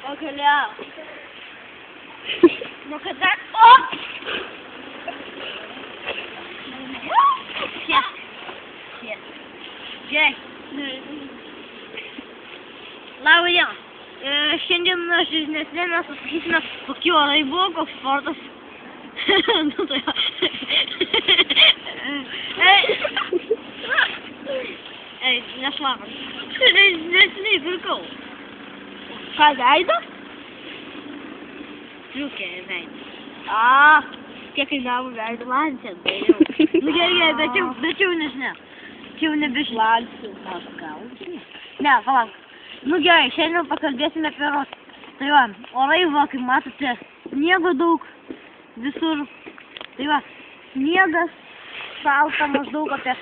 Pagaliau. Nu kada... O! Čia. Čia. Gerai. Labą dieną. Šiandien žiniasne mes pasakysime, kokie orai buvo, koks sportas. Nu tai va. Ei, nešlapas. Nesiniai pirkau. Ką, veidą? Striukė veidą. Kiek kainavo veidą? Lancė, dariau. Nu gerai, bet jau nesne. Čia jau nebešlancė. Ne, palauk. Nu gerai, šiandien pakalbėsime apie orus. Tai va, orai va, kaip matote, sniego daug visur. Tai va, sniegas šalta maždaug apie...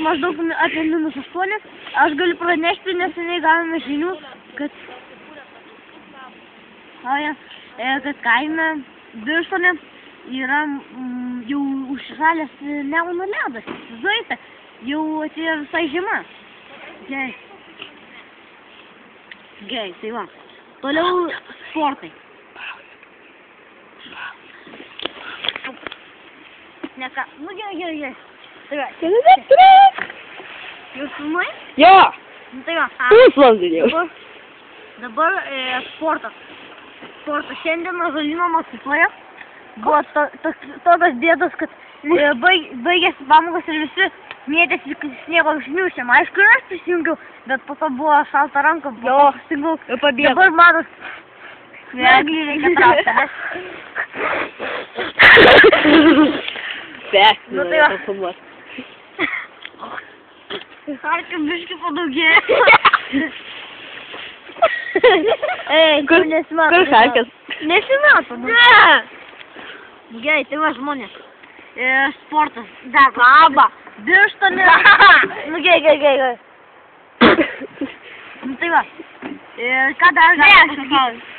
Maždaug apie -8. Aš galiu pranešti, neseniai gavome žinių, kad kaime Birštone yra jau užšalęs Nemuno ledas. Įsivaizduojate, jau atėjo visai žiema. Gerai. Gerai, tai va. Toliau sportai. Neka, nu gerai. Tai va. Jūs filmuoji? Jo! Nu tai va. Pusvalandį jau. Dabar sportas. Šiandien Ąžuolyno mokykloje buvo tokios bėdos, kad baigėsi pamokos ir visi mėtėsi sniego užmiaušėm. Aišku, ir aš prisijungiau, bet po to buvo šalta ranka. Jo, ir pabėgo. Dabar matos, smeglį reikia traukti, nes... Nu tai va. Harkiu biškį padaugėjo. Kur nesimato? Kur Harkas? Nesimato. Ne! Gerai, tai va žmonės. Sportas. Dar laba. Birštone. Nu gerai. Nu tai va. Ką dar galime?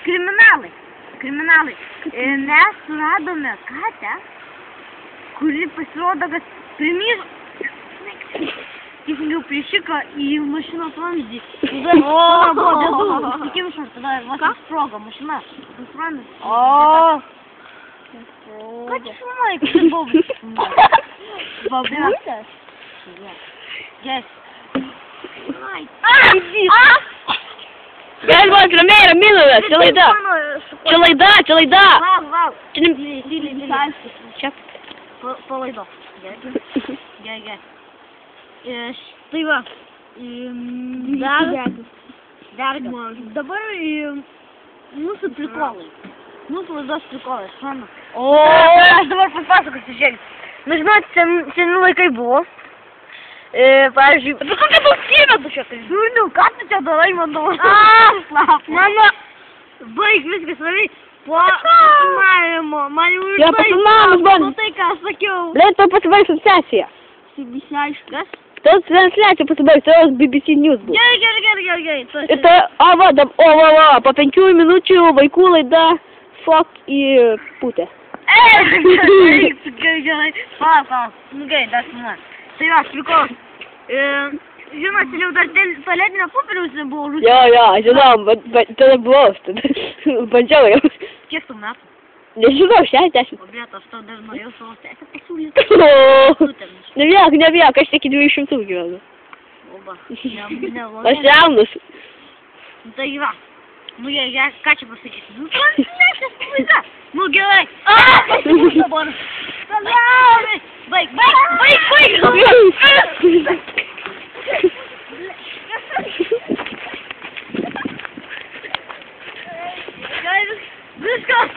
Kriminalai. Mes suradome katę, kuri pasirodo, kad teisingiau prišiko į mašinos vamzdį. Tada buvo dėdų, įsikimšo, tada vos sprogo mašina. Ką čia filmuoji, kad tai buvo filmuoji? Babutės. Yes. Galima, ramiai, minutės, čia laida. Čia laida. Lauk. Čia po laidos. Gerai. Tai va, dabar mūsų prikolai, mūsų laidos prikolai, šana. Aš dabar papasakosiu šiandien. Nu, žinot, seni laikai buvo. Pavyzdžiui... Bet kokia tausybė tu čia tai? Nu, ką tu čia darai, manau? Slap. Mama, baig viskas, varai. Po filmavimo, man jau ir tai, ką aš sakiau. Blėt, to pasibaigs asociacija. Kas? Tas transliacija pasibaigs, tai BBC News bus. Gerai. Ir tai, po 5 minučių vaikų laida Šok į putę. Gerai. Palauk. Nu gerai, dar filmuoju. Tai va, prikolas. Žinot, jau dar tualetinio popieriaus nebuvo rūsį. Jo, žinau, bet tada buvau. Bandžiau jau. Kiek tu metų? Nežinau, 60. O blėt, aš tau dar norėjau savo teisę pasiūlyti. Neviek, aš tik 200 gyvenu. Oba, Aš jaunas. Tai va. Nu gerai, ką čia pasakysi? Nu, transliacijos pabaiga. Nu gerai. Pasiūlyti dabar. Baig. Viskas.